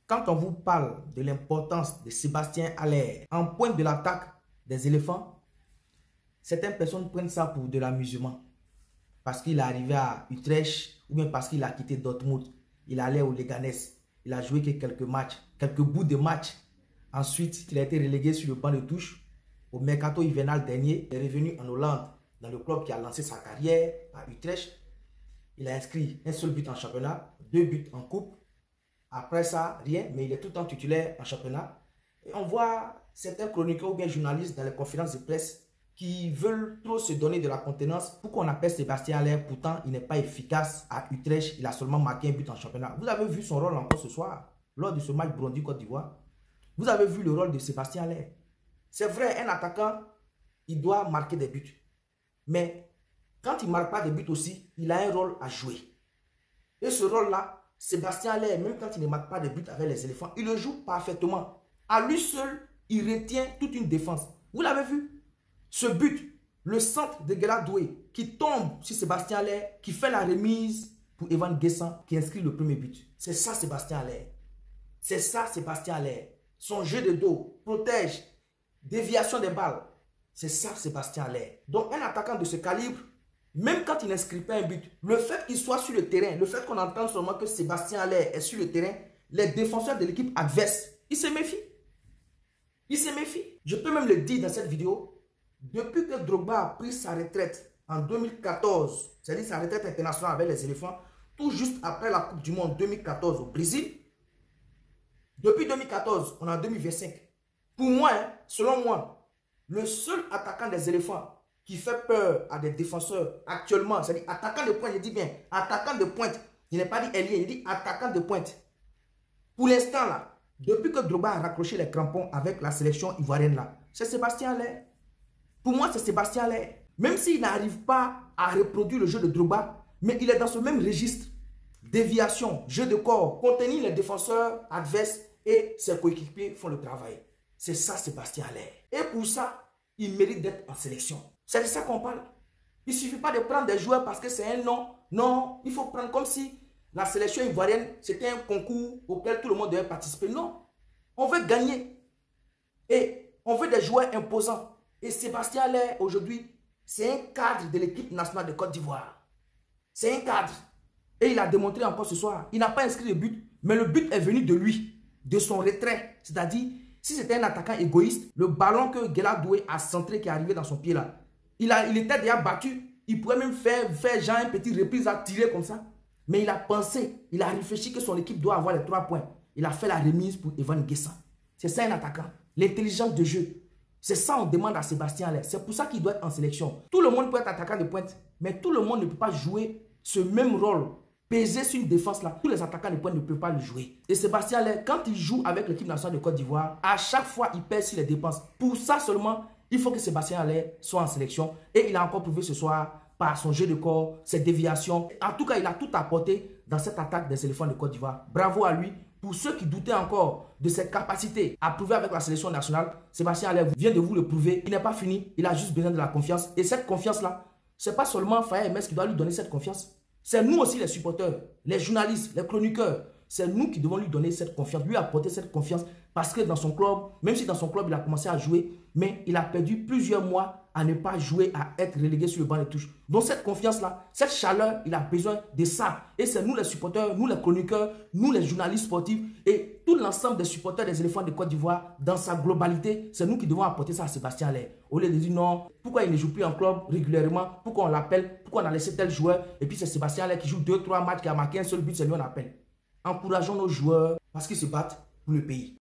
Quand on vous parle de l'importance de Sébastien Haller en pointe de l'attaque des éléphants, certaines personnes prennent ça pour de l'amusement. Parce qu'il est arrivé à Utrecht ou bien parce qu'il a quitté Dortmund. Il allait au Leganés. Il a joué que quelques matchs, quelques bouts de matchs. Ensuite, il a été relégué sur le banc de touche. Au mercato hivernal dernier, il est revenu en Hollande, dans le club qui a lancé sa carrière à Utrecht. Il a inscrit un seul but en championnat, 2 buts en coupe. Après ça, rien, mais il est tout le temps titulaire en championnat. Et on voit certains chroniqueurs ou bien journalistes dans les conférences de presse qui veulent trop se donner de la contenance. Pourquoi on appelle Sébastien Haller? Pourtant, il n'est pas efficace à Utrecht. Il a seulement marqué un but en championnat. Vous avez vu son rôle encore ce soir, lors de ce match Burundi-Côte d'Ivoire. Vous avez vu le rôle de Sébastien Haller. C'est vrai, un attaquant, il doit marquer des buts. Mais quand il ne marque pas des buts aussi, il a un rôle à jouer. Et ce rôle-là, Sébastien Haller, même quand il ne marque pas de buts avec les éléphants, il le joue parfaitement. À lui seul, il retient toute une défense. Vous l'avez vu? Ce but, le centre de Guelha Doué qui tombe sur Sébastien Haller, qui fait la remise pour Evan Guessant, qui inscrit le premier but. C'est ça Sébastien Haller. C'est ça Sébastien Haller. Son jeu de dos, protège, déviation des balles. C'est ça Sébastien Haller. Donc un attaquant de ce calibre, même quand il n'inscrit pas un but, le fait qu'il soit sur le terrain, le fait qu'on entende seulement que Sébastien Haller est sur le terrain, les défenseurs de l'équipe adverse, ils se méfient. Ils se méfient. Je peux même le dire dans cette vidéo, depuis que Drogba a pris sa retraite en 2014, c'est-à-dire sa retraite internationale avec les éléphants, tout juste après la Coupe du Monde 2014 au Brésil, depuis 2014, on est en 2025. Pour moi, selon moi, le seul attaquant des éléphants qui fait peur à des défenseurs actuellement, c'est-à-dire attaquant de pointe, je dis bien, attaquant de pointe, il n'est pas dit ailier, il dit attaquant de pointe. Pour l'instant là, depuis que Drogba a raccroché les crampons avec la sélection ivoirienne là, c'est Sébastien Haller. Pour moi, c'est Sébastien Haller. Même s'il n'arrive pas à reproduire le jeu de Drogba, mais il est dans ce même registre. Déviation, jeu de corps, contenir les défenseurs adverses et ses coéquipiers font le travail. C'est ça Sébastien Haller. Et pour ça, il mérite d'être en sélection. C'est de ça qu'on parle. Il ne suffit pas de prendre des joueurs parce que c'est un nom. Non, il faut prendre comme si la sélection ivoirienne, c'était un concours auquel tout le monde devait participer. Non, on veut gagner. Et on veut des joueurs imposants. Et Sébastien Haller, aujourd'hui, c'est un cadre de l'équipe nationale de Côte d'Ivoire. C'est un cadre. Et il a démontré encore ce soir. Il n'a pas inscrit le but, mais le but est venu de lui, de son retrait. C'est-à-dire, si c'était un attaquant égoïste, le ballon que Guelha Doué a centré qui est arrivé dans son pied là, il était déjà battu. Il pourrait même faire genre un petit reprise à tirer comme ça. Mais il a pensé, il a réfléchi que son équipe doit avoir les 3 points. Il a fait la remise pour Evan Guessant. C'est ça un attaquant. L'intelligence de jeu. C'est ça on demande à Sébastien Haller. C'est pour ça qu'il doit être en sélection. Tout le monde peut être attaquant de pointe, mais tout le monde ne peut pas jouer ce même rôle. Peser sur une défense là, tous les attaquants de pointe ne peuvent pas le jouer. Et Sébastien Haller, quand il joue avec l'équipe nationale de Côte d'Ivoire, à chaque fois il pèse sur les dépenses. Pour ça seulement, il faut que Sébastien Haller soit en sélection. Et il a encore prouvé ce soir par son jeu de corps, ses déviations. En tout cas, il a tout apporté dans cette attaque des éléphants de Côte d'Ivoire. Bravo à lui. Pour ceux qui doutaient encore de ses capacités à prouver avec la sélection nationale, Sébastien Haller vient de vous le prouver. Il n'est pas fini, il a juste besoin de la confiance. Et cette confiance-là, ce n'est pas seulement Faye Hermès qui doit lui donner cette confiance. C'est nous aussi les supporters, les journalistes, les chroniqueurs. C'est nous qui devons lui donner cette confiance, lui apporter cette confiance. Parce que dans son club, même si dans son club il a commencé à jouer, mais il a perdu plusieurs mois à ne pas jouer, à être relégué sur le banc de touche. Donc cette confiance-là, cette chaleur, il a besoin de ça. Et c'est nous les supporters, nous les chroniqueurs, nous les journalistes sportifs et tout l'ensemble des supporters des éléphants de Côte d'Ivoire, dans sa globalité, c'est nous qui devons apporter ça à Sébastien Haller. Au lieu de dire non, pourquoi il ne joue plus en club régulièrement, pourquoi on l'appelle, pourquoi on a laissé tel joueur, et puis c'est Sébastien Haller qui joue 2-3 matchs, qui a marqué un seul but, c'est lui on appelle. Encourageons nos joueurs parce qu'ils se battent pour le pays.